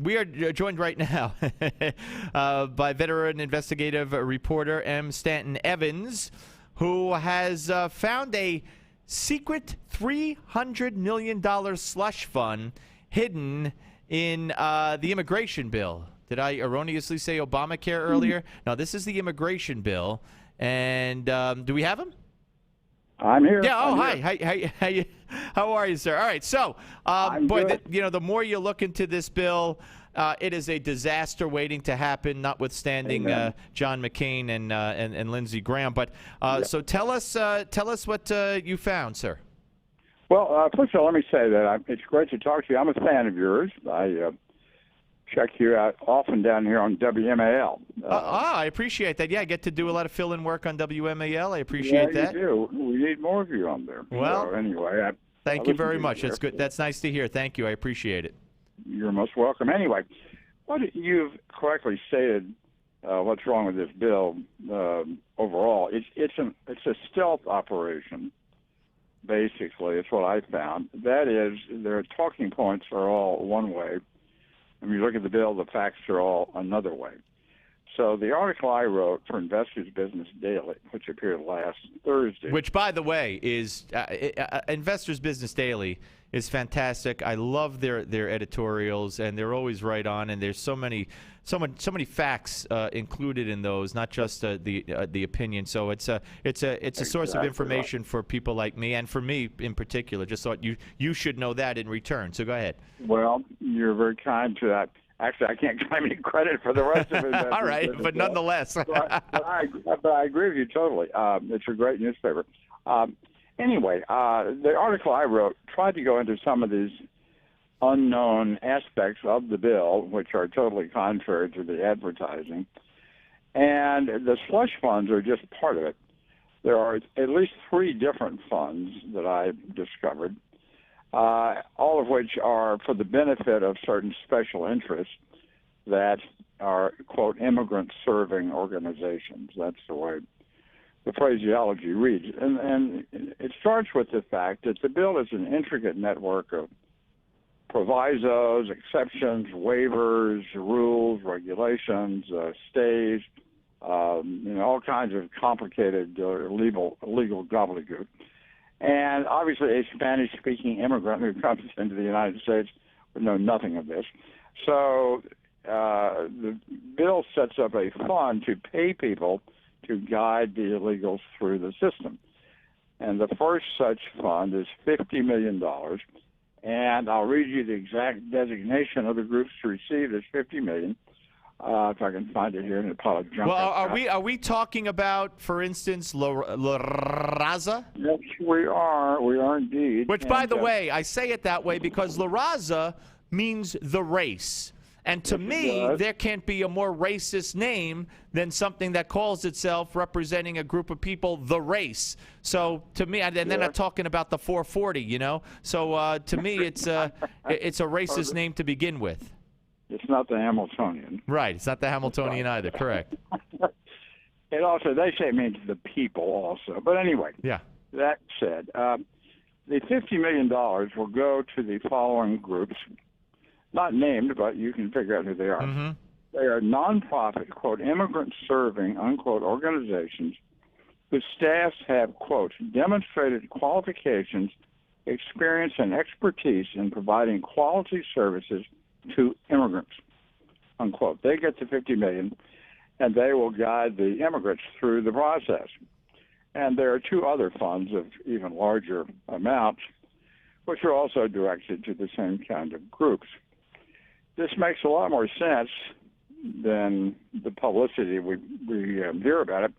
We are joined right now by veteran investigative reporter Stanton Evans, who has found a secret $300 million slush fund hidden in the immigration bill. Did I erroneously say Obamacare earlier? No, this is the immigration bill. And do we have him? I'm here. Yeah. Oh, I'm hi. here. How are you, sir? All right. So, the more you look into this bill, it is a disaster waiting to happen. Notwithstanding John McCain and Lindsey Graham. But so tell us what you found, sir. Well, first of all, let me say that it's great to talk to you. I'm a fan of yours. I check you out often down here on WMAL. I appreciate that. Yeah, I get to do a lot of fill-in work on WMAL. I appreciate that. You do. We need more of you on there. Well, so anyway, thank you very much. That's good. That's nice to hear. Thank you. I appreciate it. You're most welcome. Anyway, what you've correctly stated. What's wrong with this bill overall? It's a stealth operation. Basically, it's what I found. That is, their talking points are all one way. When you look at the bill, the facts are all another way. So the article I wrote for Investors Business Daily, which appeared last Thursday. Which, by the way, is Investors Business Daily is fantastic. I love their editorials, and they're always right on. And there's so many facts included in those, not just the opinion. So it's a source of information for people like me, and for me in particular. Just thought you should know that in return. So go ahead. Well, you're very kind to that. Actually, I can't claim any credit for the rest of it. All right, but nonetheless. but I agree with you totally. It's a great newspaper. Anyway, the article I wrote tried to go into some of these unknown aspects of the bill, which are totally contrary to the advertising. And the slush funds are just part of it. There are at least 3 different funds that I discovered, all of which are for the benefit of certain special interests that are, quote, immigrant-serving organizations. That's the way the phraseology reads. And it starts with the fact that the bill is an intricate network of provisos, exceptions, waivers, rules, regulations, stays, all kinds of complicated legal gobbledygook. And obviously a Spanish-speaking immigrant who comes into the United States would know nothing of this. So the bill sets up a fund to pay people to guide the illegals through the system. And the first such fund is $50 million. And I'll read you the exact designation of the groups to receive this $50 million. If I can find it here in a pile of junk. Well, are we talking about, for instance, La Raza? Yes, we are. We are indeed. Which, by the way, I say it that way because La Raza means the race. And to me, there can't be a more racist name than something that calls itself representing a group of people, the race. So to me, and then I'm talking about the 440, So to me, it's a racist name to begin with. It's not the Hamiltonian. Right. It's not the Hamiltonian either. Correct. It also, they say it means the people also. But anyway, that said, the $50 million will go to the following groups. Not named, but you can figure out who they are. Mm-hmm. They are nonprofit, quote, immigrant-serving, unquote, organizations whose staffs have, quote, demonstrated qualifications, experience, and expertise in providing quality services to immigrants, unquote. They get the $50 million, and they will guide the immigrants through the process. And there are 2 other funds of even larger amounts, which are also directed to the same kind of groups. This makes a lot more sense than the publicity we hear about it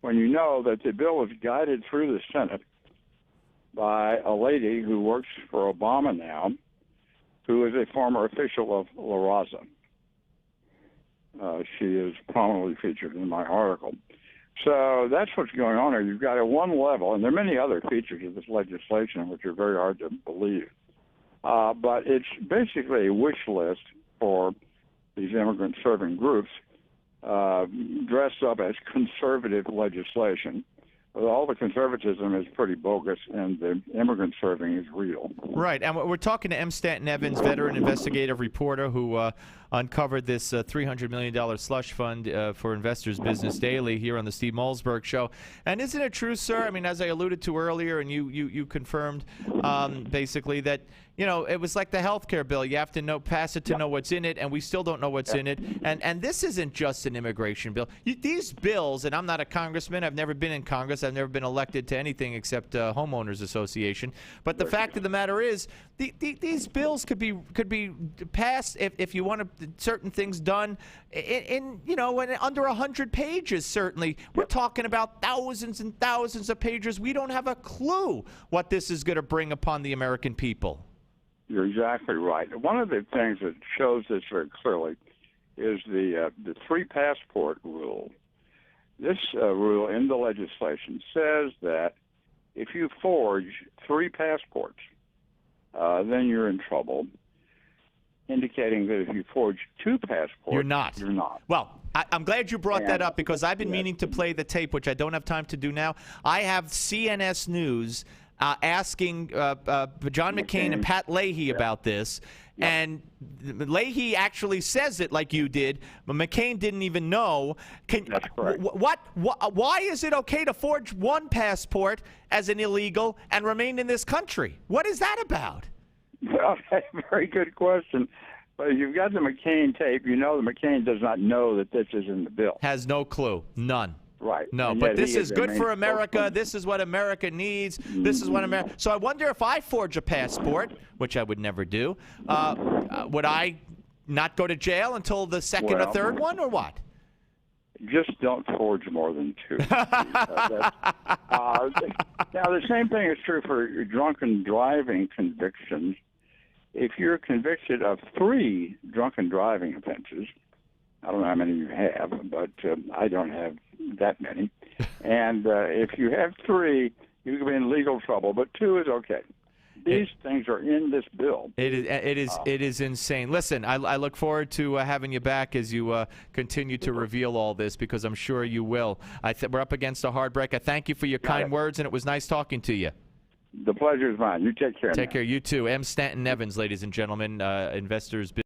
when you know that the bill was guided through the Senate by a lady who works for Obama now, who is a former official of La Raza. She is prominently featured in my article. So that's what's going on here. You've got at one level, and there are many other features of this legislation which are very hard to believe, but it's basically a wish list for these immigrant-serving groups dressed up as conservative legislation, Well, all the conservatism is pretty bogus, and the immigrant serving is real. Right, and we're talking to M. Stanton Evans, veteran investigative reporter who uncovered this $300 million slush fund for Investors Business Daily here on the Steve Malzberg Show. And isn't it true, sir? I mean, as I alluded to earlier, and you confirmed basically that, you know, it was like the health care bill. You have to pass it to know what's in it, and we still don't know what's in it. And this isn't just an immigration bill. These bills, and I'm not a congressman. I've never been in Congress. I've never been elected to anything except Homeowners Association. But the fact of the matter is, these bills could be passed if you want certain things done in under 100 pages. Certainly, we're talking about thousands and thousands of pages. We don't have a clue what this is going to bring upon the American people. You're exactly right. One of the things that shows this very clearly is the three passport rule. This rule in the legislation says that if you forge three passports, then you're in trouble, indicating that if you forge two passports, you're not. You're not. Well, I'm glad you brought that up, because I've been meaning to play the tape, which I don't have time to do now. I have CNS News asking John McCain and Pat Leahy about this. And Leahy actually says it like you did, but McCain didn't even know. That's correct. Why is it okay to forge one passport as an illegal and remain in this country? What is that about? Well, very good question. But if you've got the McCain tape, you know that McCain does not know that this is in the bill. Has no clue. None. Right. No, but this is good for America. This is what America needs. This is what America. So I wonder if I forge a passport, which I would never do, would I not go to jail until the second or third one, or what? Just don't forge more than two. Now, the same thing is true for drunken driving convictions. If you're convicted of 3 drunken driving offenses, I don't know how many you have, but I don't have that many. And if you have 3, you can be in legal trouble, but 2 is okay. These things are in this bill. It is insane. Listen, I look forward to having you back as you continue to reveal all this, because I'm sure you will. We're up against a hard break. I thank you for your kind words, and it was nice talking to you. The pleasure is mine. You take care. Take care. You too. M. Stanton Evans, ladies and gentlemen, Investors Business.